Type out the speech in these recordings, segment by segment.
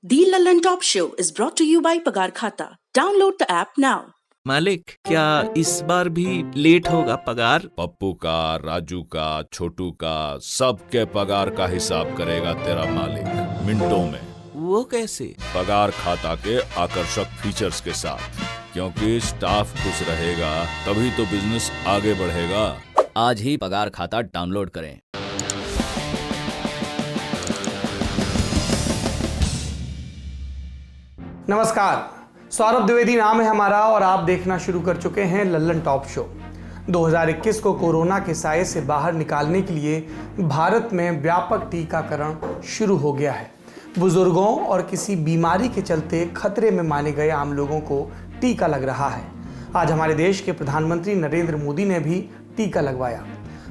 The Lallan Top Show is brought to you by Pagar Khata. Download the app now. मालिक, क्या इस बार भी late होगा पगार? पप्पू का, राजू का, छोटू का, सबके पगार का हिसाब करेगा तेरा मालिक मिनटों में। वो कैसे? पगार खाता के आकर्षक फीचर्स के साथ, क्योंकि स्टाफ खुश रहेगा तभी तो बिजनेस आगे बढ़ेगा। आज ही पगार खाता डाउनलोड करें। नमस्कार, सौरभ द्विवेदी नाम है हमारा और आप देखना शुरू कर चुके हैं लल्लन टॉप शो। 2021 को कोरोना के साए से बाहर निकालने के लिए भारत में व्यापक टीकाकरण शुरू हो गया है। बुजुर्गों और किसी बीमारी के चलते खतरे में माने गए आम लोगों को टीका लग रहा है। आज हमारे देश के प्रधानमंत्री नरेंद्र मोदी ने भी टीका लगवाया।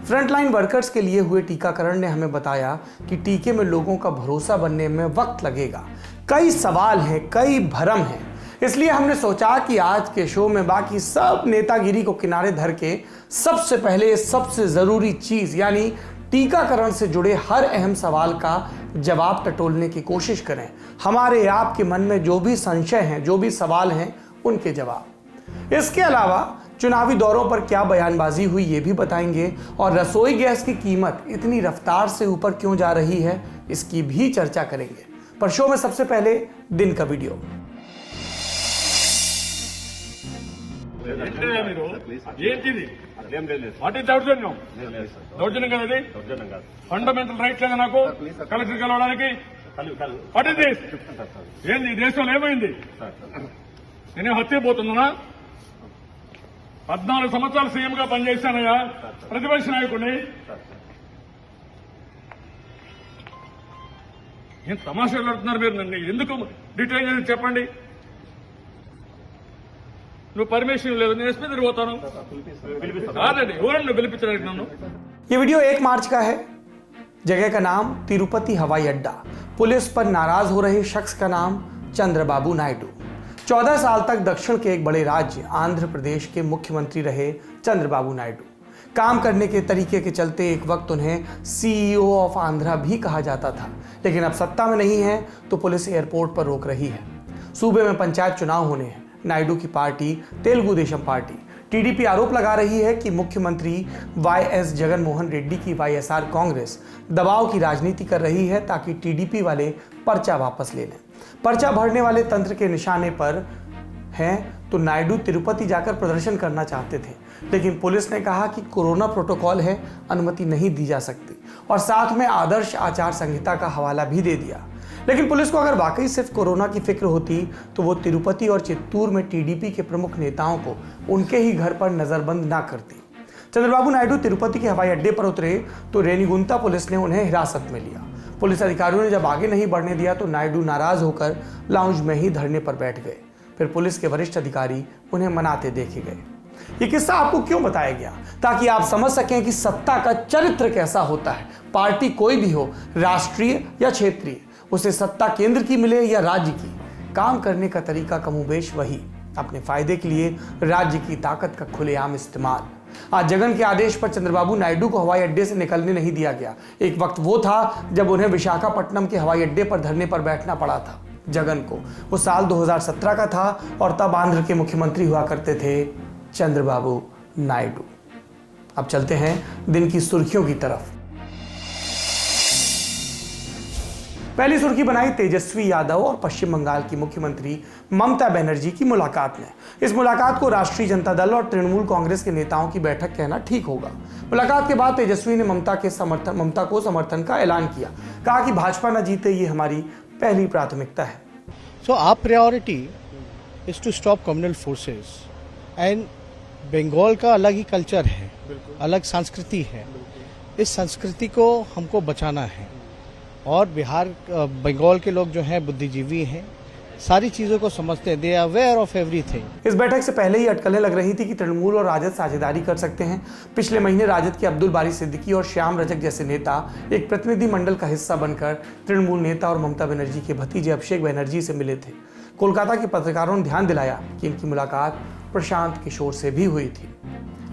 फ्रंटलाइन वर्कर्स के लिए हुए टीकाकरण ने हमें बताया कि टीके में लोगों का भरोसा बनने में वक्त लगेगा। कई सवाल हैं, कई भरम हैं, इसलिए हमने सोचा कि आज के शो में बाकी सब नेतागिरी को किनारे धर के सबसे पहले सबसे जरूरी चीज यानी टीकाकरण से जुड़े हर अहम सवाल का जवाब टटोलने की कोशिश करें। हमारे आपके मन में जो भी संशय हैं, जो भी सवाल हैं, उनके जवाब। इसके अलावा चुनावी दौरों पर क्या बयानबाजी हुई ये भी बताएंगे और रसोई गैस की कीमत इतनी रफ्तार से ऊपर क्यों जा रही है इसकी भी चर्चा करेंगे। पर शो में सबसे पहले दिन का वीडियो। ఫండమెంటల్ రైట్ లేదా నాకు కలెక్టర్ కలవడానికి వాట్ ఇస్ దిస్ ఏంది ఈ దేశంలో ఏమైంది నేనే హత్యపోతున్నా 14 సంవత్సరాలు సీఎంగా పనిచేశానయ్యా ప్రతిపక్ష నాయకుడిని ఏం తమాషాలు ఆడుతున్నారు మీరు నన్ను ఎందుకు డిటైన్ చేసి చెప్పండి నువ్వు పర్మిషన్ లేదు నేను ఎస్పీ దగ్గర పోతాను కాదండి ఎవరన్నా పిలిపించడానికి నన్ను। ये वीडियो 1 मार्च का है। जगह का नाम तिरुपति हवाई अड्डा। पुलिस पर नाराज हो रहे शख्स का नाम चंद्रबाबू नायडू। 14 साल तक दक्षिण के एक बड़े राज्य आंध्र प्रदेश के मुख्यमंत्री रहे चंद्रबाबू नायडू। काम करने के तरीके के चलते एक वक्त उन्हें CEO ऑफ आंध्रा भी कहा जाता था, लेकिन अब सत्ता में नहीं है तो पुलिस एयरपोर्ट पर रोक रही है। सूबे में पंचायत चुनाव होने हैं। नायडू की party Telugu Desam party TDP आरोप लगा रही है कि मुख्यमंत्री YS जगनमोहन रेड्डी की YSR कांग्रेस दबाव की राजनीति कर रही है ताकि टीडीपी वाले पर्चा वापस ले लें। पर्चा भरने वाले तंत्र के निशाने पर हैं तो नायडू तिरुपति जाकर प्रदर्शन करना चाहते थे, लेकिन पुलिस ने कहा कि कोरोना प्रोटोकॉल है, अनुमति नहीं दी जा सकती और साथ में आदर्श आचार संहिता का हवाला भी दे दिया। लेकिन पुलिस को अगर वाकई सिर्फ कोरोना की फिक्र होती तो वो तिरुपति और चित्तूर में टीडीपी के प्रमुख नेताओं को उनके ही घर पर नजरबंद ना करती। चंद्रबाबू नायडू तिरुपति के हवाई अड्डे पर उतरे तो रेनीगुंटा पुलिस ने उन्हें हिरासत में लिया। पुलिस अधिकारियों ने जब आगे नहीं बढ़ने दिया तो नायडू नाराज होकर लाउंज में ही धरने पर बैठ गए। फिर पुलिस के वरिष्ठ अधिकारी उन्हें मनाते देखे गए। ये किस्सा आपको क्यों बताया गया? ताकि आप समझ सकें कि सत्ता का चरित्र कैसा होता है। पार्टी कोई भी हो, राष्ट्रीय या क्षेत्रीय, उसे सत्ता केंद्र की मिले या राज्य की, काम करने का तरीका कमोबेश वही, अपने फायदे के लिए राज्य की ताकत का खुलेआम इस्तेमाल। आज जगन के आदेश पर चंद्रबाबू नायडू को हवाई अड्डे से निकलने नहीं दिया गया। एक वक्त वो था जब उन्हें विशाखापट्टनम के हवाई अड्डे पर धरने पर बैठना पड़ा था। जगन को वो साल 2017 का था और तब आंध्र के मुख्यमंत्री हुआ करते थे चंद्रबाबू नायडू। अब चलते हैं दिन की सुर्खियों की तरफ। पहली सुर्खी बनाई तेजस्वी यादव और पश्चिम बंगाल की मुख्यमंत्री ममता बनर्जी की मुलाकात ने। इस मुलाकात को राष्ट्रीय जनता दल और तृणमूल कांग्रेस के नेताओं की बैठक कहना ठीक होगा। मुलाकात के बाद तेजस्वी ने ममता को समर्थन का ऐलान किया। कहा कि भाजपा न जीते ये हमारी पहली प्राथमिकता है। So our priority is to stop communal forces and Bengal का अलग ही कल्चर है, अलग संस्कृति है। इस संस्कृति को हमको बचाना है और बिहार बंगाल के लोग जो हैं बुद्धिजीवी हैं, सारी चीजों को समझते हैं, they are aware of everything. इस बैठक से पहले ही अटकलें लग रही थी कि तृणमूल और राजद साझेदारी कर सकते हैं। पिछले महीने राजद के अब्दुल बारी सिद्दीकी और श्याम रजक जैसे नेता एक प्रतिनिधि मंडल का हिस्सा बनकर तृणमूल नेता और ममता बनर्जी के भतीजे अभिषेक बनर्जी से मिले थे। कोलकाता के पत्रकारों ने ध्यान दिलाया कि इनकी मुलाकात प्रशांत किशोर से भी हुई थी।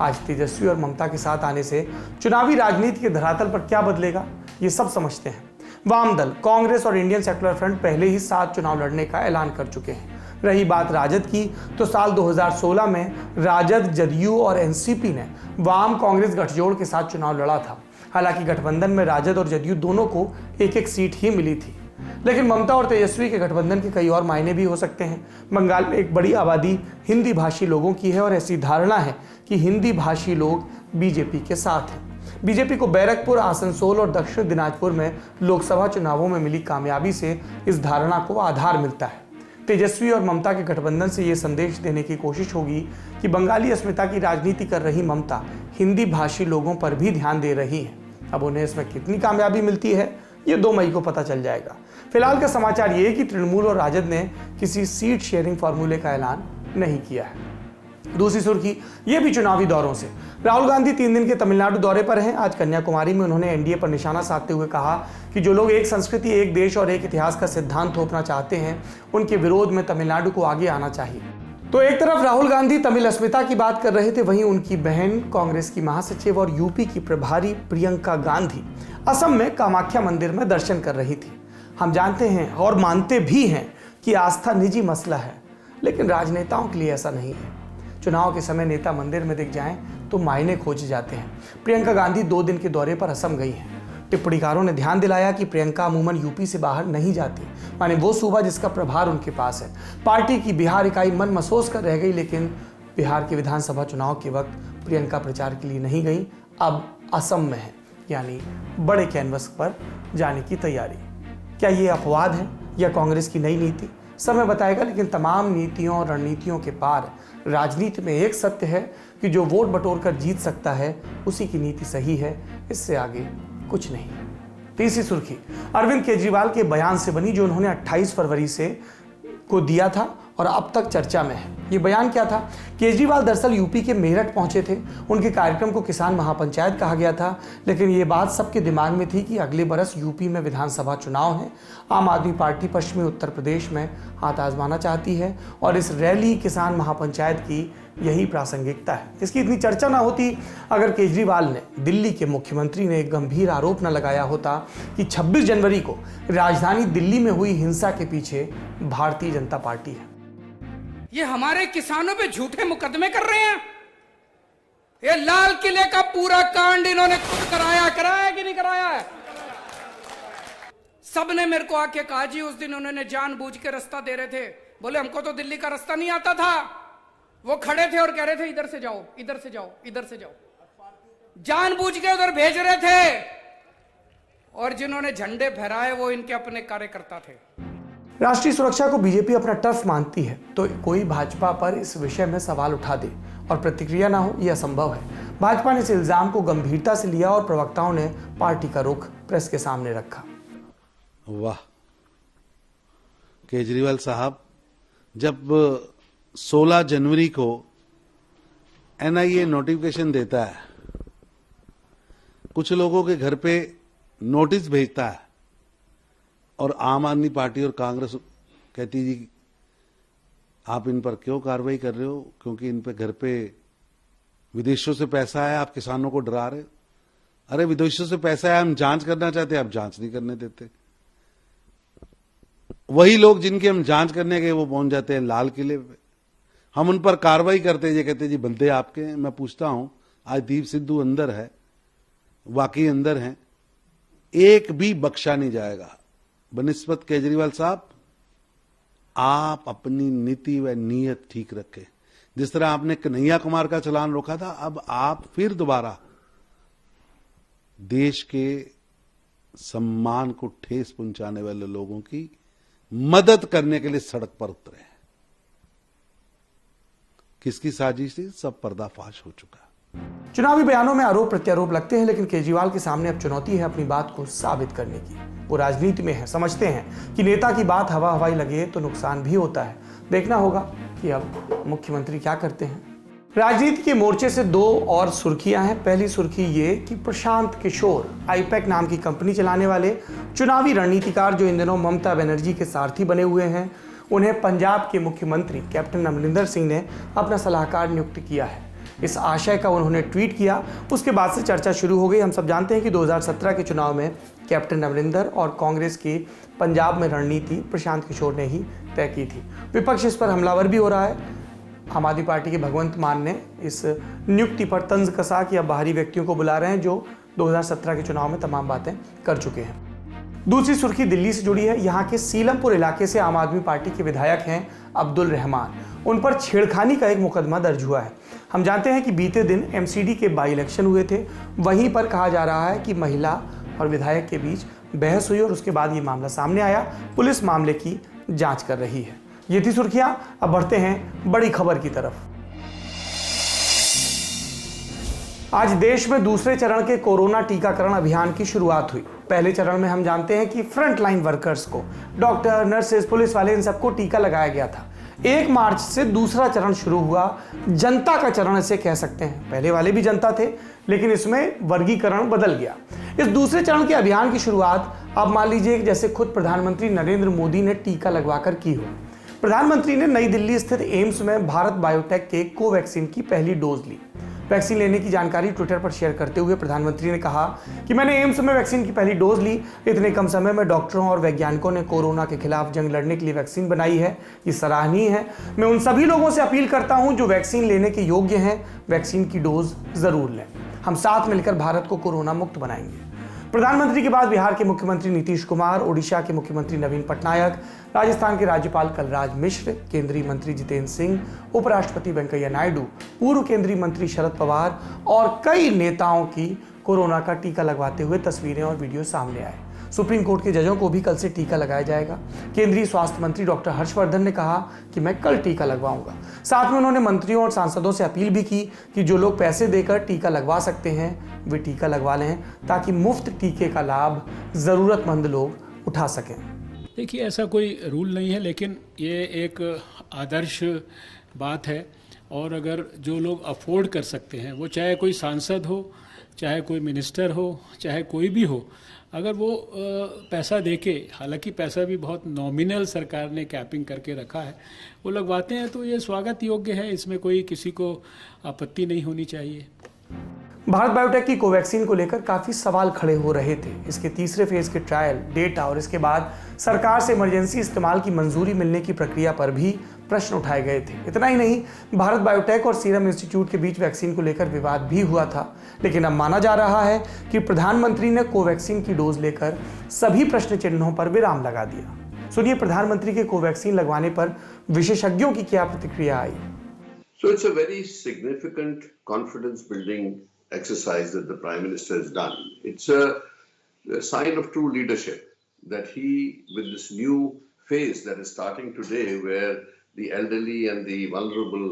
आज तेजस्वी और ममता के साथ आने से चुनावी राजनीति के धरातल पर क्या बदलेगा, ये सब समझते हैं। वाम दल कांग्रेस और इंडियन सेक्युलर फ्रंट पहले ही 7 चुनाव लड़ने का ऐलान कर चुके हैं। रही बात राजद की, तो साल 2016 में राजद, जदयू और एनसीपी ने वाम कांग्रेस गठजोड़ के साथ चुनाव लड़ा था। हालांकि गठबंधन में राजद और जदयू दोनों को एक सीट ही मिली थी। लेकिन ममता और तेजस्वी के गठबंधन के कई और मायने भी हो सकते हैं। बंगाल में एक बड़ी आबादी हिंदी भाषी लोगों की है और ऐसी धारणा है कि हिंदी भाषी लोग बीजेपी के साथ हैं। बीजेपी को बैरकपुर, आसनसोल और दक्षिण दिनाजपुर में लोकसभा चुनावों में मिली कामयाबी से इस धारणा को आधार मिलता है। तेजस्वी और ममता के गठबंधन से ये संदेश देने की कोशिश होगी कि बंगाली अस्मिता की राजनीति कर रही ममता हिंदी भाषी लोगों पर भी ध्यान दे रही है। अब उन्हें इसमें कितनी कामयाबी मिलती है, ये 2 मई को पता चल जाएगा। फिलहाल का समाचार ये कि तृणमूल और राजद ने किसी सीट शेयरिंग फॉर्मूले का ऐलान नहीं किया है। दूसरी सुर्खी ये भी चुनावी दौरों से। राहुल गांधी 3 दिन के तमिलनाडु दौरे पर हैं। आज कन्याकुमारी में उन्होंने एनडीए पर निशाना साधते हुए कहा कि जो लोग एक संस्कृति, एक देश और एक इतिहास का सिद्धांत थोपना चाहते हैं, उनके विरोध में तमिलनाडु को आगे आना चाहिए। तो एक तरफ राहुल गांधी तमिल अस्मिता की बात कर रहे थे, वहीं उनकी बहन कांग्रेस की महासचिव और यूपी की प्रभारी प्रियंका गांधी असम में कामाख्या मंदिर में दर्शन कर रही थी। हम जानते हैं और मानते भी हैं कि आस्था निजी मसला है, लेकिन राजनेताओं के लिए ऐसा नहीं है। चुनाव के समय नेता मंदिर में दिख जाएं तो मायने खोज जाते हैं। प्रियंका गांधी 2 दिन के दौरे पर असम गई हैं। टिप्पणीकारों ने ध्यान दिलाया कि प्रियंका अमूमन यूपी से बाहर नहीं जाती, माने वो सूबा जिसका प्रभार उनके पास है। पार्टी की बिहार इकाई मन महसूस कर रह गई, लेकिन बिहार के विधानसभा चुनाव के वक्त प्रियंका प्रचार के लिए नहीं गई, अब असम में है, यानी बड़े कैनवस पर जाने की तैयारी। क्या ये अपवाद है या कांग्रेस की नई नीति, समय बताएगा। लेकिन तमाम नीतियों और रणनीतियों के पार राजनीति में एक सत्य है कि जो वोट बटोर कर जीत सकता है उसी की नीति सही है, इससे आगे कुछ नहीं। तीसरी सुर्खी अरविंद केजरीवाल के बयान से बनी, जो उन्होंने 28 फरवरी को दिया था और अब तक चर्चा में है। ये बयान क्या था? केजरीवाल दरअसल यूपी के मेरठ पहुंचे थे। उनके कार्यक्रम को किसान महापंचायत कहा गया था, लेकिन ये बात सबके दिमाग में थी कि अगले बरस यूपी में विधानसभा चुनाव है। आम आदमी पार्टी पश्चिमी उत्तर प्रदेश में हाथ आजमाना चाहती है और इस रैली किसान महापंचायत की यही प्रासंगिकता है। इसकी इतनी चर्चा ना होती अगर केजरीवाल ने, दिल्ली के मुख्यमंत्री ने एक गंभीर आरोप न लगाया होता कि 26 जनवरी को राजधानी दिल्ली में हुई हिंसा के पीछे भारतीय जनता पार्टी है। ये हमारे किसानों पे झूठे मुकदमे कर रहे हैं। ये लाल किले का पूरा कांड इन्होंने खुद कराया कि नहीं कराया है? सबने मेरे को आके कहा जी, उस दिन उन्होंने जानबूझ के रास्ता दे रहे थे। बोले हमको तो दिल्ली का रास्ता नहीं आता था। वो खड़े थे और कह रहे थे इधर से जाओ, इधर से जाओ, इधर से जाओ। जानबूझ के उधर भेज रहे थे और जिन्होंने झंडे फहराए वो इनके अपने कार्यकर्ता थे। राष्ट्रीय सुरक्षा को बीजेपी अपना टर्फ मानती है, तो कोई भाजपा पर इस विषय में सवाल उठा दे और प्रतिक्रिया ना हो, यह असंभव है। भाजपा ने इस इल्जाम को गंभीरता से लिया और प्रवक्ताओं ने पार्टी का रुख प्रेस के सामने रखा। वाह, केजरीवाल साहब, जब 16 जनवरी को एनआईए नोटिफिकेशन देता है, कुछ लोगों के घर पे नोटिस भेजता है और आम आदमी पार्टी और कांग्रेस कहती जी आप इन पर क्यों कार्रवाई कर रहे हो, क्योंकि इन पे घर पे विदेशों से पैसा आया, आप किसानों को डरा रहे हो। अरे विदेशों से पैसा आया, हम जांच करना चाहते, आप जांच नहीं करने देते। वही लोग जिनके हम जांच करने गए वो पहुंच जाते हैं लाल किले पे, हम उन पर कार्रवाई करते हैं। ये कहते जी बंदे आपके हैं। मैं पूछता हूं, आज दीप सिद्धू अंदर है, वाकई अंदर है, एक भी बख्शा नहीं जाएगा। बनिस्बत केजरीवाल साहब, आप अपनी नीति व नीयत ठीक रखें। जिस तरह आपने कन्हैया कुमार का चालान रोका था, अब आप फिर दोबारा देश के सम्मान को ठेस पहुंचाने वाले लोगों की मदद करने के लिए सड़क पर उतरे हैं। किसकी साजिश थी, सब पर्दाफाश हो चुका। चुनावी बयानों में आरोप प्रत्यारोप लगते हैं, लेकिन केजरीवाल के सामने अब चुनौती है अपनी बात को साबित करने की। वो राजनीति में है, समझते हैं कि नेता की बात हवा हवाई लगे तो नुकसान भी होता है। देखना होगा कि अब मुख्यमंत्री क्या करते हैं। राजनीति के मोर्चे से 2 और सुर्खियां हैं। पहली सुर्खी ये कि प्रशांत किशोर, आईपैक नाम की कंपनी चलाने वाले चुनावी रणनीतिकार जो इन दिनों ममता बनर्जी के सारथी बने हुए हैं, उन्हें पंजाब के मुख्यमंत्री कैप्टन अमरिंदर सिंह ने अपना सलाहकार नियुक्त किया है। इस आशय का उन्होंने ट्वीट किया। उसके बाद से चर्चा शुरू हो गई। हम सब जानते हैं कि 2017 के चुनाव में कैप्टन अमरिंदर और कांग्रेस की पंजाब में रणनीति प्रशांत किशोर ने ही तय की थी। विपक्ष इस पर हमलावर भी हो रहा है। आम आदमी पार्टी के भगवंत मान ने इस नियुक्ति पर तंज कसा कि अब बाहरी व्यक्तियों को बुला रहे हैं जो 2017 के चुनाव में तमाम बातें कर चुके हैं। दूसरी सुर्खी दिल्ली से जुड़ी है। यहाँ के सीलमपुर इलाके से आम आदमी पार्टी के विधायक हैं अब्दुल रहमान। उन पर छेड़खानी का एक मुकदमा दर्ज हुआ है। हम जानते हैं कि बीते दिन एमसीडी के बाई इलेक्शन हुए थे। वहीं पर कहा जा रहा है कि महिला और विधायक के बीच बहस हुई और उसके बाद ये मामला सामने आया। पुलिस मामले की जांच कर रही है। ये थी सुर्खियां। अब बढ़ते हैं बड़ी खबर की तरफ। आज देश में दूसरे चरण के कोरोना टीकाकरण अभियान की शुरुआत हुई। पहले चरण में हम जानते हैं कि फ्रंट लाइन वर्कर्स को, डॉक्टर, नर्सेज, पुलिस वाले, इन सबको टीका लगाया गया था। 1 मार्च से दूसरा चरण शुरू हुआ। जनता का चरण इसे कह सकते हैं। पहले वाले भी जनता थे, लेकिन इसमें वर्गीकरण बदल गया। इस दूसरे चरण के अभियान की शुरुआत अब मान लीजिए जैसे खुद प्रधानमंत्री नरेंद्र मोदी ने टीका लगवाकर की हो। प्रधानमंत्री ने नई दिल्ली स्थित एम्स में भारत बायोटेक के कोवैक्सीन की पहली डोज ली। वैक्सीन लेने की जानकारी ट्विटर पर शेयर करते हुए प्रधानमंत्री ने कहा कि मैंने एम्स में वैक्सीन की पहली डोज ली। इतने कम समय में डॉक्टरों और वैज्ञानिकों ने कोरोना के खिलाफ जंग लड़ने के लिए वैक्सीन बनाई है। ये सराहनीय है। मैं उन सभी लोगों से अपील करता हूं जो वैक्सीन लेने के योग्य हैं, वैक्सीन की डोज जरूर लें। हम साथ मिलकर भारत को कोरोना मुक्त बनाएंगे। प्रधानमंत्री के बाद बिहार के मुख्यमंत्री नीतीश कुमार, ओडिशा के मुख्यमंत्री नवीन पटनायक, राजस्थान के राज्यपाल कलराज मिश्र, केंद्रीय मंत्री जितेंद्र सिंह, उपराष्ट्रपति वेंकैया नायडू, पूर्व केंद्रीय मंत्री शरद पवार और कई नेताओं की कोरोना का टीका लगवाते हुए तस्वीरें और वीडियो सामने आए। सुप्रीम कोर्ट के जजों को भी कल से टीका लगाया जाएगा। केंद्रीय स्वास्थ्य मंत्री डॉक्टर हर्षवर्धन ने कहा कि मैं कल टीका लगवाऊंगा। साथ में उन्होंने मंत्रियों और सांसदों से अपील भी की कि जो लोग पैसे देकर टीका लगवा सकते हैं वे टीका लगवा लें, ताकि मुफ्त टीके का लाभ जरूरतमंद लोग उठा सकें। देखिए, ऐसा कोई रूल नहीं है, लेकिन ये एक आदर्श बात है। और अगर जो लोग अफोर्ड कर सकते हैं, वो चाहे कोई सांसद हो, चाहे कोई मिनिस्टर हो, चाहे कोई भी हो, अगर वो पैसा देके, हालांकि पैसा भी बहुत नॉमिनल सरकार ने कैपिंग करके रखा है, वो लगवाते हैं, तो ये स्वागत योग्य है। इसमें कोई किसी को आपत्ति नहीं होनी चाहिए। भारत बायोटेक की कोवैक्सीन को लेकर काफी सवाल खड़े हो रहे थे। इसके तीसरे फेज के ट्रायल, डेटा और इसके बाद सरकार से इमरजेंसी इस्तेमाल की मंजूरी मिलने की प्रक्रिया पर भी प्रश्न उठाए गए थे। इतना ही नहीं, भारत बायोटेक और सीरम इंस्टीट्यूट के बीच वैक्सीन को लेकर विवाद भी हुआ था। लेकिन अब माना जा रहा है कि प्रधानमंत्री ने कोवैक्सीन की डोज लेकर सभी प्रश्न चिन्हों पर विराम लगा दिया। सुनिए प्रधानमंत्री के कोवैक्सीन लगवाने पर विशेषज्ञों की क्या प्रतिक्रिया आई। So it's a very significant confidence building exercise that the Prime Minister has done. It's a sign of true leadership that he, with this new phase that is starting today, where the elderly and the vulnerable,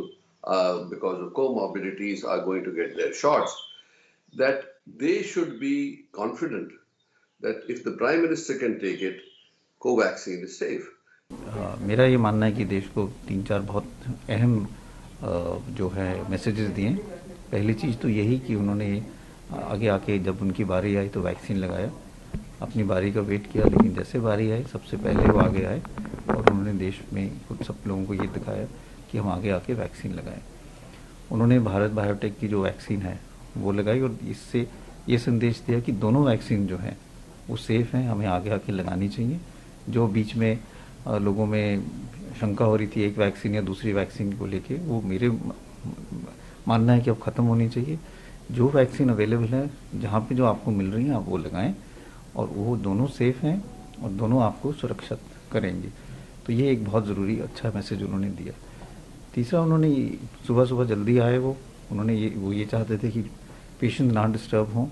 because of comorbidities, are going to get their shots, that they should be confident that if the Prime Minister can take it, Covaxin is safe. मेरा ये मानना है कि देश को 3-4 बहुत अहम जो है मैसेजेस दिए। पहली चीज़ तो यही कि उन्होंने आगे आके जब उनकी बारी आई तो वैक्सीन लगाया, अपनी बारी का वेट किया, लेकिन जैसे बारी आई सबसे पहले वो आगे आए और उन्होंने देश में कुछ सब लोगों को ये दिखाया कि हम आगे आके वैक्सीन लगाएं। उन्होंने भारत बायोटेक की जो वैक्सीन है वो लगाई और इससे ये संदेश दिया कि दोनों वैक्सीन जो हैं वो सेफ़ हैं, हमें आगे आके लगानी चाहिए। जो बीच में लोगों में शंका हो रही थी एक वैक्सीन या दूसरी वैक्सीन को लेके, वो मेरे मानना है कि अब ख़त्म होनी चाहिए। जो वैक्सीन अवेलेबल है, जहाँ पे जो आपको मिल रही हैं आप वो लगाएं और वो दोनों सेफ़ हैं और दोनों आपको सुरक्षित करेंगे। तो ये एक बहुत ज़रूरी अच्छा मैसेज उन्होंने दिया। तीसरा, उन्होंने सुबह सुबह जल्दी आए, उन्होंने ये चाहते थे कि पेशेंट ना डिस्टर्ब हों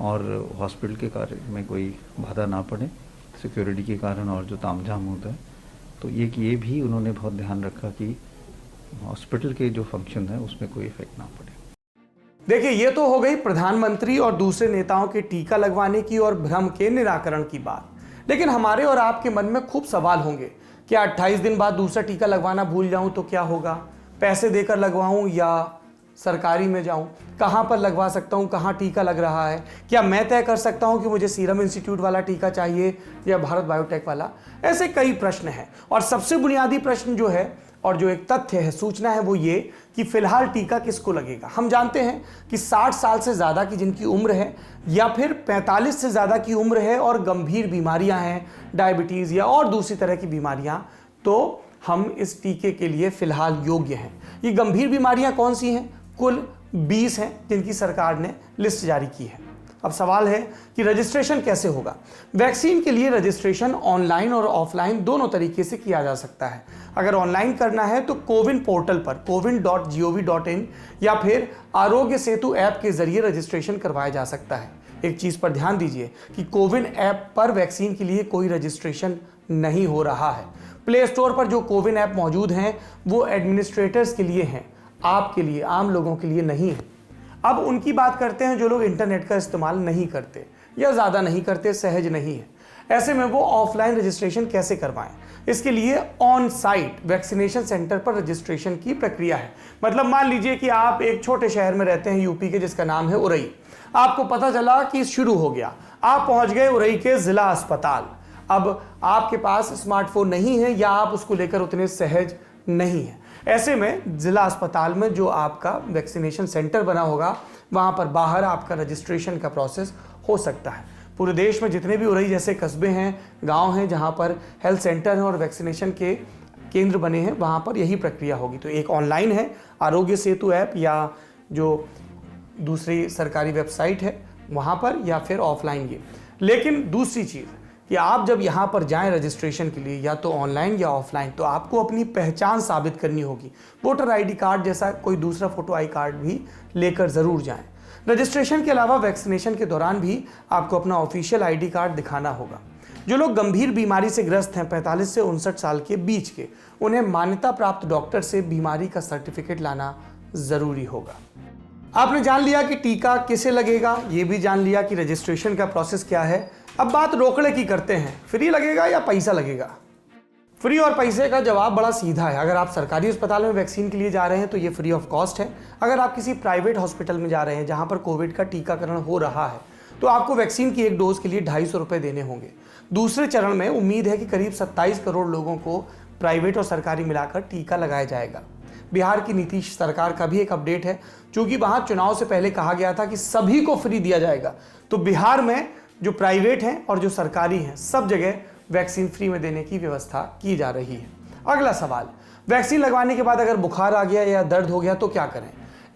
और हॉस्पिटल के कार्य में कोई बाधा ना पड़े सिक्योरिटी के कारण और जो तामझाम होता है। तो ये भी उन्होंने बहुत ध्यान रखा कि हॉस्पिटल के जो फंक्शन है उसमें कोई इफेक्ट ना पड़े। देखिए, ये तो हो गई प्रधानमंत्री और दूसरे नेताओं के टीका लगवाने की और भ्रम के निराकरण की बात। लेकिन हमारे और आपके मन में खूब सवाल होंगे। क्या 28 दिन बाद दूसरा टीका लगवाना भूल जाऊं तो क्या होगा? पैसे देकर लगवाऊं या सरकारी में जाऊं, कहां पर लगवा सकता हूं, कहां टीका लग रहा है, क्या मैं तय कर सकता हूं कि मुझे सीरम इंस्टीट्यूट वाला टीका चाहिए या भारत बायोटेक वाला। ऐसे कई प्रश्न हैं और सबसे बुनियादी प्रश्न जो है और जो एक तथ्य है, सूचना है, वो ये कि फिलहाल टीका किसको लगेगा। हम जानते हैं कि 60 साल से ज़्यादा की जिनकी उम्र है या फिर 45 से ज़्यादा की उम्र है और गंभीर बीमारियां हैं, डायबिटीज़ या और दूसरी तरह की बीमारियां, तो हम इस टीके के लिए फिलहाल योग्य हैं। ये गंभीर बीमारियां कौन सी हैं? कुल 20 हैं जिनकी सरकार ने लिस्ट जारी की है। अब सवाल है कि रजिस्ट्रेशन कैसे होगा। वैक्सीन के लिए रजिस्ट्रेशन ऑनलाइन और ऑफलाइन दोनों तरीके से किया जा सकता है। अगर ऑनलाइन करना है तो कोविन पोर्टल पर cowin.gov.in या फिर आरोग्य सेतु ऐप के जरिए रजिस्ट्रेशन करवाया जा सकता है। एक चीज पर ध्यान दीजिए कि कोविन ऐप पर वैक्सीन के लिए कोई रजिस्ट्रेशन नहीं हो रहा है। प्ले स्टोर पर जो कोविन ऐप मौजूद हैं वो एडमिनिस्ट्रेटर्स के लिए हैं, आपके लिए, आम लोगों के लिए नहीं है। अब उनकी बात करते हैं जो लोग इंटरनेट का इस्तेमाल नहीं करते या ज़्यादा नहीं करते, सहज नहीं है। ऐसे में वो ऑफलाइन रजिस्ट्रेशन कैसे करवाएं? इसके लिए ऑन साइट वैक्सीनेशन सेंटर पर रजिस्ट्रेशन की प्रक्रिया है। मतलब मान लीजिए कि आप एक छोटे शहर में रहते हैं यूपी के, जिसका नाम है उरई। आपको पता चला कि शुरू हो गया, आप पहुंच गए उरई के जिला अस्पताल। अब आपके पास स्मार्टफोन नहीं है या आप उसको लेकर उतने सहज नहीं है। ऐसे में जिला अस्पताल में जो आपका वैक्सीनेशन सेंटर बना होगा वहां पर बाहर आपका रजिस्ट्रेशन का प्रोसेस हो सकता है। पूरे देश में जितने भी उरई जैसे कस्बे हैं, गांव हैं, जहां पर हेल्थ सेंटर हैं और वैक्सीनेशन के केंद्र बने हैं, वहां पर यही प्रक्रिया होगी। तो एक ऑनलाइन है आरोग्य सेतु ऐप या जो दूसरी सरकारी वेबसाइट है वहां पर, या फिर ऑफलाइन ये। लेकिन दूसरी चीज़ कि आप जब यहाँ पर जाएं रजिस्ट्रेशन के लिए, या तो ऑनलाइन या ऑफलाइन, तो आपको अपनी पहचान साबित करनी होगी। वोटर आईडी कार्ड जैसा कोई दूसरा फोटो आई कार्ड भी लेकर ज़रूर जाएं। रजिस्ट्रेशन के अलावा वैक्सीनेशन के दौरान भी आपको अपना ऑफिशियल आईडी कार्ड दिखाना होगा। जो लोग गंभीर बीमारी से ग्रस्त हैं, 45 से 59 साल के बीच के, उन्हें मान्यता प्राप्त डॉक्टर से बीमारी का सर्टिफिकेट लाना ज़रूरी होगा। आपने जान लिया कि टीका किसे लगेगा, ये भी जान लिया कि रजिस्ट्रेशन का प्रोसेस क्या है। अब बात रोकड़े की करते हैं, फ्री लगेगा या पैसा लगेगा। फ्री और पैसे का जवाब बड़ा सीधा है। अगर आप सरकारी अस्पताल में वैक्सीन के लिए जा रहे हैं तो ये फ्री ऑफ कॉस्ट है। अगर आप किसी प्राइवेट हॉस्पिटल में जा रहे हैं जहां पर कोविड का टीकाकरण हो रहा है तो आपको वैक्सीन की एक डोज के लिए 250 रुपये देने होंगे। दूसरे चरण में उम्मीद है कि करीब 27 करोड़ लोगों को प्राइवेट और सरकारी मिलाकर टीका लगाया जाएगा। बिहार की नीतीश सरकार का भी एक अपडेट है, क्योंकि वहां चुनाव से पहले कहा गया था कि सभी को फ्री दिया जाएगा। तो बिहार में जो प्राइवेट हैं और जो सरकारी हैं, सब जगह वैक्सीन फ्री में देने की व्यवस्था की जा रही है। अगला सवाल, वैक्सीन लगवाने के बाद अगर बुखार आ गया या दर्द हो गया तो क्या करें?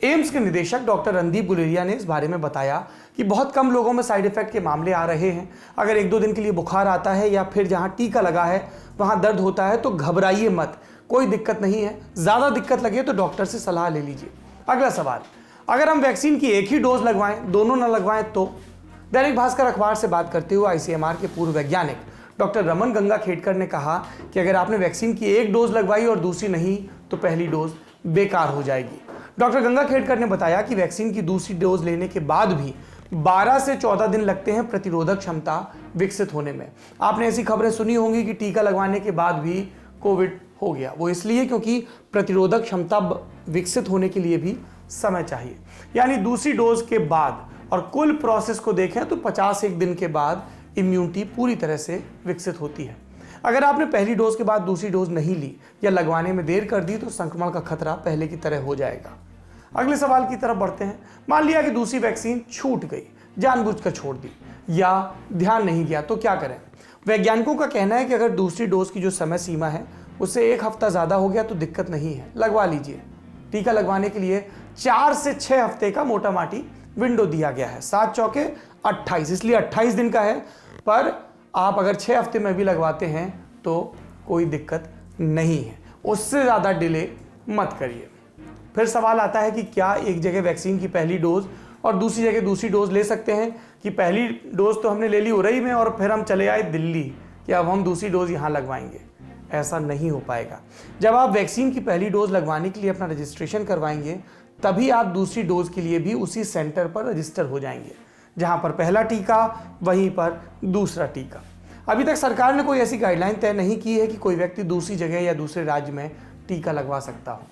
एम्स के निदेशक डॉक्टर रणदीप गुलेरिया ने इस बारे में बताया कि बहुत कम लोगों में साइड इफेक्ट के मामले आ रहे हैं। अगर 1-2 दिन के लिए बुखार आता है या फिर जहां टीका लगा है वहां दर्द होता है तो घबराइए मत, कोई दिक्कत नहीं है। ज़्यादा दिक्कत लगे तो डॉक्टर से सलाह ले लीजिए। अगला सवाल, अगर हम वैक्सीन की एक ही डोज लगवाएं, दोनों न लगवाएं तो? दैनिक भास्कर अखबार से बात करते हुए आईसीएमआर के पूर्व वैज्ञानिक डॉक्टर रमन गंगाखेडकर ने कहा कि अगर आपने वैक्सीन की एक डोज लगवाई और दूसरी नहीं तो पहली डोज बेकार हो जाएगी। डॉक्टर गंगाखेडकर ने बताया कि वैक्सीन की दूसरी डोज लेने के बाद भी 12 से 14 दिन लगते हैं प्रतिरोधक क्षमता विकसित होने में। आपने ऐसी खबरें सुनी होंगी कि टीका लगवाने के बाद भी कोविड हो गया। वो इसलिए क्योंकि प्रतिरोधक क्षमता विकसित होने के लिए भी समय चाहिए। यानी दूसरी डोज के बाद और कुल प्रोसेस को देखें तो 51 दिन के बाद इम्यूनिटी पूरी तरह से विकसित होती है। अगर आपने पहली डोज के बाद दूसरी डोज नहीं ली या लगवाने में देर कर दी तो संक्रमण का खतरा पहले की तरह हो जाएगा। अगले सवाल की तरफ बढ़ते हैं। मान लिया कि दूसरी वैक्सीन छूट गई, जानबूझकर छोड़ दी या ध्यान नहीं दिया तो क्या करें? वैज्ञानिकों का कहना है कि अगर दूसरी डोज की जो समय सीमा है उससे 1 हफ्ता ज़्यादा हो गया तो दिक्कत नहीं है, लगवा लीजिए। टीका लगवाने के लिए 4 से 6 हफ्ते का मोटा माटी विंडो दिया गया है। 7 चौके 28, इसलिए 28 दिन का है। पर आप अगर 6 हफ्ते में भी लगवाते हैं तो कोई दिक्कत नहीं है, उससे ज़्यादा डिले मत करिए। फिर सवाल आता है कि क्या एक जगह वैक्सीन की पहली डोज और दूसरी जगह दूसरी डोज ले सकते हैं? कि पहली डोज तो हमने ले ली उरई में और फिर हम चले आए दिल्ली, कि अब हम दूसरी डोज यहाँ लगवाएंगे। ऐसा नहीं हो पाएगा। जब आप वैक्सीन की पहली डोज लगवाने के लिए अपना रजिस्ट्रेशन करवाएंगे तभी आप दूसरी डोज के लिए भी उसी सेंटर पर रजिस्टर हो जाएंगे, जहां पर पहला टीका वहीं पर दूसरा टीका। अभी तक सरकार ने कोई ऐसी गाइडलाइन तय नहीं की है कि कोई व्यक्ति दूसरी जगह या दूसरे राज्य में टीका लगवा सकता हो।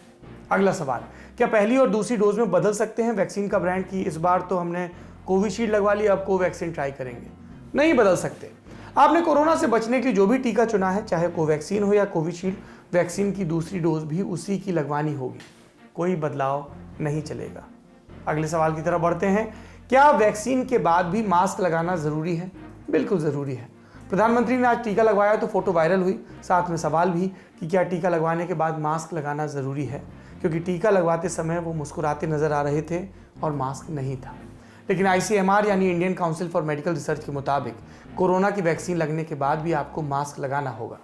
अगला सवाल, क्या पहली और दूसरी डोज में बदल सकते हैं वैक्सीन का ब्रांड की इस बार तो हमने कोविशील्ड लगवा ली, अब कोवैक्सीन ट्राई करेंगे? नहीं बदल सकते। आपने कोरोना से बचने के लिए जो भी टीका चुना है, चाहे कोवैक्सीन हो या कोविशील्ड, वैक्सीन की दूसरी डोज भी उसी की लगवानी होगी, कोई बदलाव नहीं चलेगा। अगले सवाल की तरफ बढ़ते हैं, क्या वैक्सीन के बाद भी मास्क लगाना जरूरी है? बिल्कुल जरूरी है। प्रधानमंत्री ने आज टीका लगवाया तो फोटो वायरल हुई, साथ में सवाल भी कि क्या टीका लगवाने के बाद मास्क लगाना जरूरी है, क्योंकि टीका लगवाते समय वो मुस्कुराते नजर आ रहे थे और मास्क नहीं था। लेकिन ICMR यानी Indian council for medical research के मुताबिक कोरोना की वैक्सीन लगने के बाद भी आपको मास्क लगाना होगा।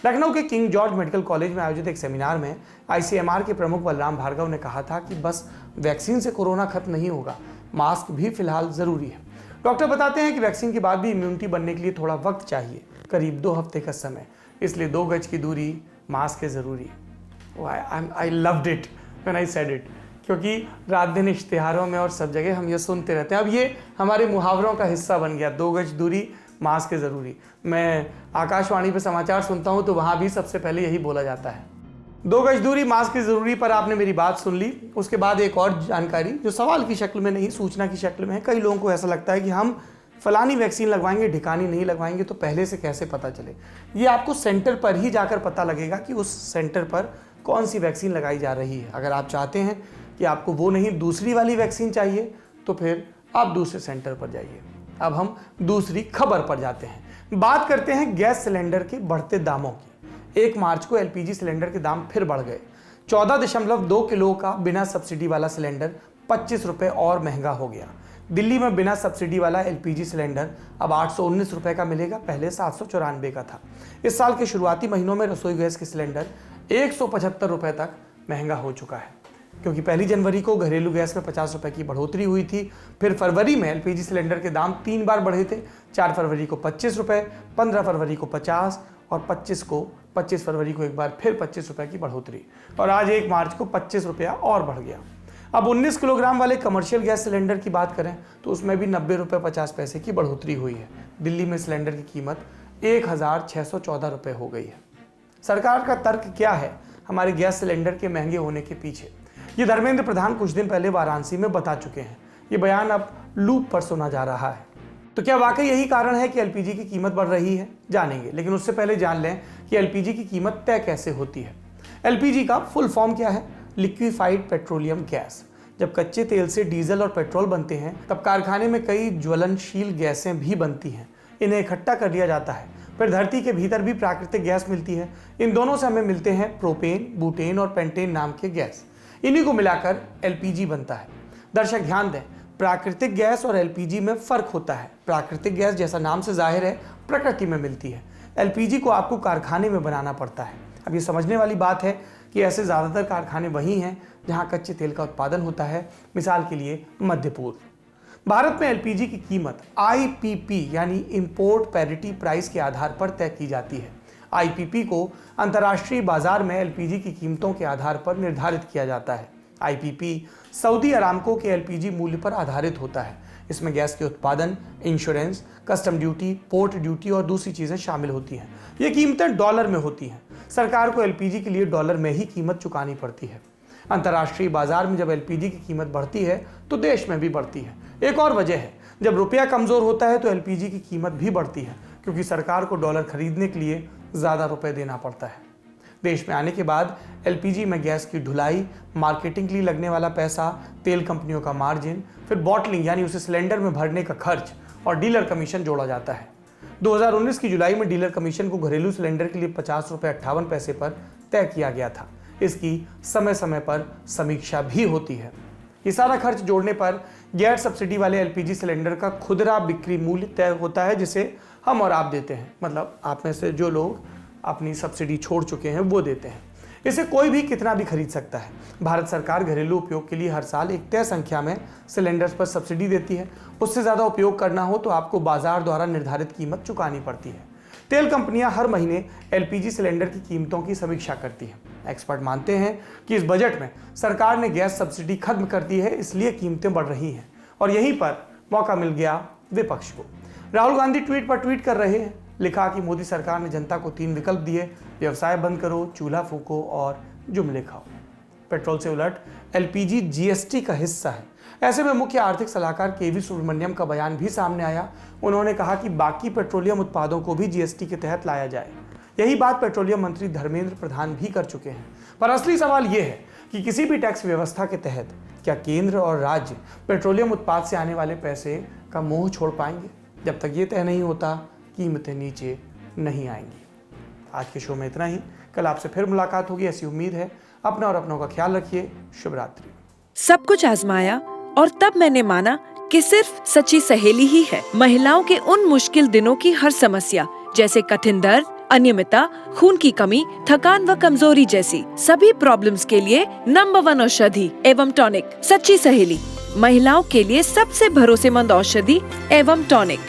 लखनऊ के किंग जॉर्ज मेडिकल कॉलेज में आयोजित एक सेमिनार में ICMR के प्रमुख बलराम भार्गव ने कहा था कि बस वैक्सीन से कोरोना खत्म नहीं होगा, मास्क भी फिलहाल जरूरी है। डॉक्टर बताते हैं कि वैक्सीन के बाद भी इम्यूनिटी बनने के लिए थोड़ा वक्त चाहिए, करीब 2 हफ्ते का समय, इसलिए 2 गज की दूरी, मास्क है जरूरी। I loved it when I said it, क्योंकि रात दिन इश्तिहारों में और सब जगह हम ये सुनते रहते हैं। अब ये हमारे मुहावरों का हिस्सा बन गया, 2 गज दूरी, मास्क है ज़रूरी। मैं आकाशवाणी पे समाचार सुनता हूँ तो वहाँ भी सबसे पहले यही बोला जाता है, 2 गज दूरी, मास्क की ज़रूरी। पर आपने मेरी बात सुन ली। उसके बाद एक और जानकारी जो सवाल की शक्ल में नहीं, सूचना की शक्ल में है। कई लोगों को ऐसा लगता है कि हम फलानी वैक्सीन लगवाएंगे, ढिकानी नहीं लगवाएंगे, तो पहले से कैसे पता चले? ये आपको सेंटर पर ही जाकर पता लगेगा कि उस सेंटर पर कौन सी वैक्सीन लगाई जा रही है। अगर आप चाहते हैं कि आपको वो नहीं दूसरी वाली वैक्सीन चाहिए तो फिर आप दूसरे सेंटर पर जाइए। अब हम दूसरी खबर पर जाते हैं। बात करते हैं गैस सिलेंडर के बढ़ते दामों की। 1 मार्च को LPG सिलेंडर के दाम फिर बढ़ गए। 14.2 किलो का बिना सब्सिडी वाला सिलेंडर 25 रुपये और महंगा हो गया। दिल्ली में बिना सब्सिडी वाला LPG सिलेंडर अब 819 रुपये का मिलेगा, पहले 794 का था। इस साल के शुरुआती महीनों में रसोई गैस के सिलेंडर 175 रुपये तक महंगा हो चुका है, क्योंकि 1 जनवरी को घरेलू गैस में 50 रुपये की बढ़ोतरी हुई थी। फिर फरवरी में LPG सिलेंडर के दाम 3 बार बढ़े थे, 4 फरवरी को 25 रुपये, 15 फरवरी को 50 और 25 फरवरी को एक बार फिर 25 रुपये की बढ़ोतरी, और आज 1 मार्च को 25 रुपया और बढ़ गया। अब 19 किलोग्राम वाले कमर्शियल गैस सिलेंडर की बात करें तो उसमें भी 90 रुपये 50 पैसे की बढ़ोतरी हुई है। दिल्ली में सिलेंडर की कीमत 1614 रुपये हो गई है। सरकार का तर्क क्या है हमारे गैस सिलेंडर के महंगे होने के पीछे? ये धर्मेंद्र प्रधान कुछ दिन पहले वाराणसी में बता चुके हैं। ये बयान अब लूप पर सुना जा रहा है। तो क्या वाकई यही कारण है कि LPG की कीमत बढ़ रही है? जानेंगे, लेकिन उससे पहले जान लें कि LPG की कीमत तय कैसे होती है। LPG का फुल फॉर्म क्या है? Liquefied petroleum gas. जब कच्चे तेल से डीजल और पेट्रोल बनते हैं तब कारखाने में कई ज्वलनशील गैसें भी बनती हैं। इन्हें इकट्ठा कर लिया जाता है, फिर धरती के भीतर भी प्राकृतिक गैस मिलती है। इन दोनों से हमें मिलते हैं प्रोपेन, बुटेन और पेंटेन नाम के गैस। इन्हीं को मिलाकर LPG बनता है। दर्शक ध्यान दें, प्राकृतिक गैस और LPG में फर्क होता है। प्राकृतिक गैस जैसा नाम से जाहिर है प्रकृति में मिलती है। LPG को आपको कारखाने में बनाना पड़ता है। अब ये समझने वाली बात है कि ऐसे ज़्यादातर कारखाने वही हैं जहां कच्चे तेल का उत्पादन होता है। मिसाल के लिए मध्य पूर्व। भारत में LPG की कीमत IPP यानी इंपोर्ट पैरिटी प्राइस के आधार पर तय की जाती है। IPP को अंतर्राष्ट्रीय बाजार में LPG की कीमतों के आधार पर निर्धारित किया जाता है। IPP सऊदी अरामको के LPG मूल्य पर आधारित होता है। इसमें गैस के उत्पादन, insurance, custom duty, port duty और दूसरी चीज़ें शामिल होती हैं। ये कीमतें डॉलर में होती हैं। सरकार को LPG के लिए डॉलर में ही कीमत चुकानी पड़ती है। अंतर्राष्ट्रीय बाजार में जब LPG की कीमत बढ़ती है तो देश में भी बढ़ती है। एक और वजह है, जब रुपया कमज़ोर होता है तो LPG की कीमत भी बढ़ती है, क्योंकि सरकार को डॉलर खरीदने के लिए ज़्यादा रुपए देना पड़ता है। देश में आने के बाद LPG में गैस की ढुलाई, मार्केटिंग के लिए लगने वाला पैसा, तेल कंपनियों का मार्जिन, फिर बॉटलिंग यानी उसे सिलेंडर में भरने का खर्च और डीलर कमीशन जोड़ा जाता है। 2019 की जुलाई में डीलर कमीशन को घरेलू सिलेंडर के लिए 50 रुपये 58 पैसे पर तय किया गया था। इसकी समय समय पर समीक्षा भी होती है। ये सारा खर्च जोड़ने पर गैर सब्सिडी वाले LPG सिलेंडर का खुदरा बिक्री मूल्य तय होता है, जिसे हम और आप देते हैं। मतलब आप में से जो लोग अपनी सब्सिडी छोड़ चुके हैं वो देते हैं। इसे कोई भी कितना भी खरीद सकता है। भारत सरकार घरेलू उपयोग के लिए हर साल एक तय संख्या में सिलेंडर्स पर सब्सिडी देती है। उससे ज़्यादा उपयोग करना हो तो आपको बाजार द्वारा निर्धारित कीमत चुकानी पड़ती है। तेल कंपनियां हर महीने LPG सिलेंडर की कीमतों की समीक्षा करती हैं। एक्सपर्ट मानते हैं कि इस बजट में सरकार ने गैस सब्सिडी खत्म कर दी है, इसलिए कीमतें बढ़ रही हैं। और यहीं पर मौका मिल गया विपक्ष को। राहुल गांधी ट्वीट पर ट्वीट कर रहे हैं। लिखा कि मोदी सरकार ने जनता को 3 विकल्प दिए, व्यवसाय बंद करो, चूल्हा फूको और जुमले खाओ। पेट्रोल से उलट एलपीजी जीएसटी का हिस्सा है। ऐसे में मुख्य आर्थिक सलाहकार केवी सुब्रमण्यम का बयान भी सामने आया। उन्होंने कहा कि बाकी पेट्रोलियम उत्पादों को भी जीएसटी के तहत लाया जाए। यही बात पेट्रोलियम मंत्री धर्मेंद्र प्रधान भी कर चुके हैं। पर असली सवाल यह है कि किसी भी टैक्स व्यवस्था के तहत क्या केंद्र और राज्य पेट्रोलियम उत्पाद से आने वाले पैसे का मोह छोड़ पाएंगे? जब तक ये तय नहीं होता, कीमतें नीचे नहीं आएंगी। आज के शो में इतना ही। कल आपसे फिर मुलाकात होगी, ऐसी उम्मीद है। अपना और अपनों का ख्याल रखिए। शुभ रात्रि। सब कुछ आजमाया और तब मैंने माना कि सिर्फ सच्ची सहेली ही है महिलाओं के उन मुश्किल दिनों की हर समस्या, जैसे कठिन दर्द, अनियमितता, खून की कमी, थकान व कमजोरी जैसी सभी प्रॉब्लम्स के लिए नंबर 1 औषधि एवं टॉनिक सच्ची सहेली, महिलाओं के लिए सबसे भरोसेमंद औषधि एवं टॉनिक।